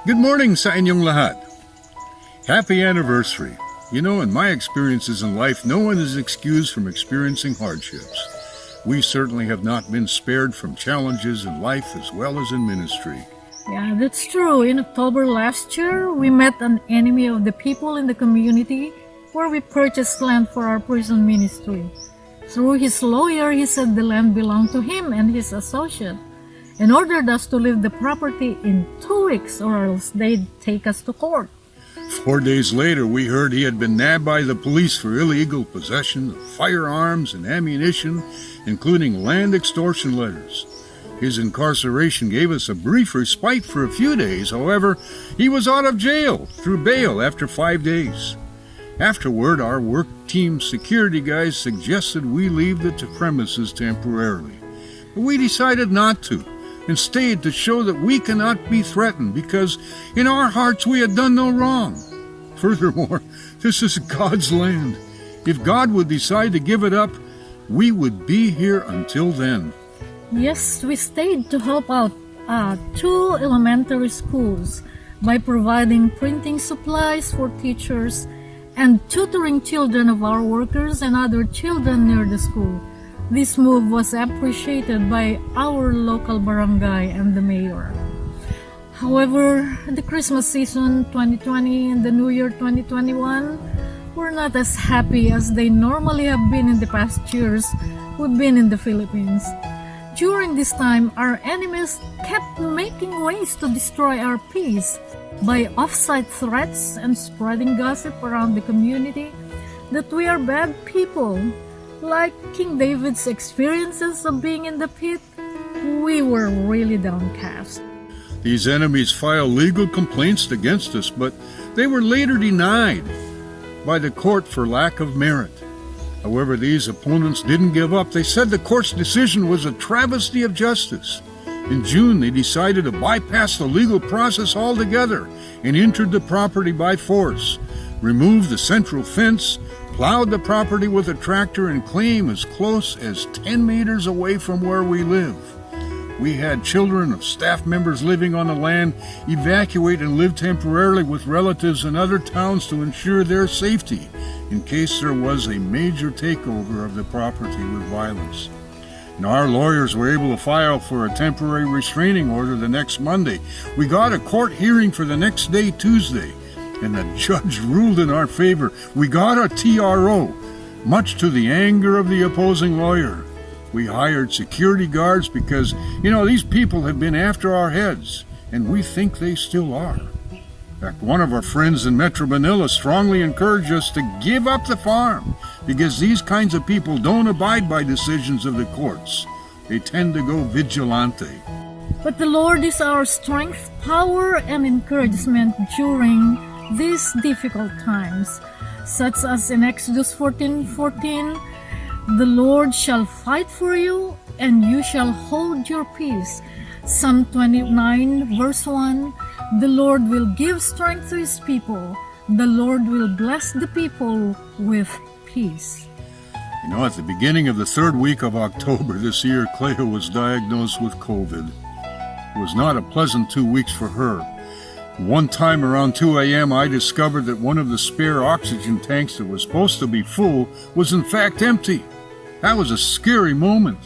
Good morning sa inyong lahat. Happy anniversary. You know, in my experiences in life, no one is excused from experiencing hardships. We certainly have not been spared from challenges in life as well as in ministry. Yeah, that's true. In October last year, we met an enemy of the people in the community where we purchased land for our prison ministry. Through his lawyer, he said the land belonged to him and his associate, and ordered us to leave the property in 2 weeks or else they'd take us to court. 4 days later, we heard he had been nabbed by the police for illegal possession of firearms and ammunition, including land extortion letters. His incarceration gave us a brief respite for a few days. However, he was out of jail through bail after 5 days. Afterward, our work team security guys suggested we leave the premises temporarily. But we decided not to, and stayed to show that we cannot be threatened because in our hearts we had done no wrong. Furthermore, this is God's land. If God would decide to give it up, we would be here until then. Yes, we stayed to help out 2 elementary schools by providing printing supplies for teachers and tutoring children of our workers and other children near the school. This move was appreciated by our local barangay and the mayor. However, the Christmas season 2020 and the New Year 2021 were not as happy as they normally have been in the past years we've been in the Philippines. During this time, our enemies kept making ways to destroy our peace by off-site threats and spreading gossip around the community that we are bad people. Like King David's experiences of being in the pit, we were really downcast. These enemies filed legal complaints against us, but they were later denied by the court for lack of merit. However, these opponents didn't give up. They said the court's decision was a travesty of justice. In June, they decided to bypass the legal process altogether and entered the property by force, removed the central fence, plowed the property with a tractor, and claimed as close as 10 meters away from where we live. We had children of staff members living on the land evacuate and live temporarily with relatives in other towns to ensure their safety in case there was a major takeover of the property with violence. And our lawyers were able to file for a temporary restraining order the next Monday. We got a court hearing for the next day, Tuesday, and the judge ruled in our favor. We got a TRO, much to the anger of the opposing lawyer. We hired security guards because, these people have been after our heads, and we think they still are. In fact, one of our friends in Metro Manila strongly encouraged us to give up the farm because these kinds of people don't abide by decisions of the courts. They tend to go vigilante. But the Lord is our strength, power, and encouragement during these difficult times, such as in Exodus 14:14, "The Lord shall fight for you, and you shall hold your peace." Psalm 29, verse 1, "The Lord will give strength to His people. The Lord will bless the people with peace." At the beginning of the 3rd week of October this year, Cleo was diagnosed with COVID. It was not a pleasant 2 weeks for her. One time around 2 a.m., I discovered that one of the spare oxygen tanks that was supposed to be full was in fact empty. That was a scary moment.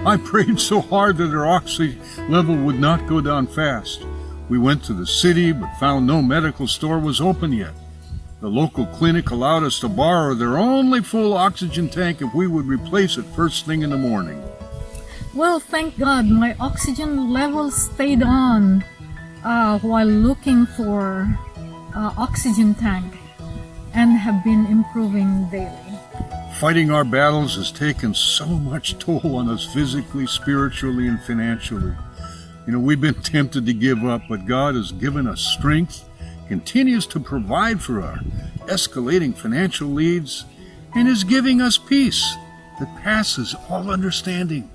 I prayed so hard that her oxygen level would not go down fast. We went to the city but found no medical store was open yet. The local clinic allowed us to borrow their only full oxygen tank if we would replace it first thing in the morning. Well, thank God my oxygen level stayed on while looking for oxygen tank and have been improving daily. Fighting our battles has taken so much toll on us physically, spiritually, and financially. We've been tempted to give up, but God has given us strength, continues to provide for our escalating financial needs, and is giving us peace that passes all understanding.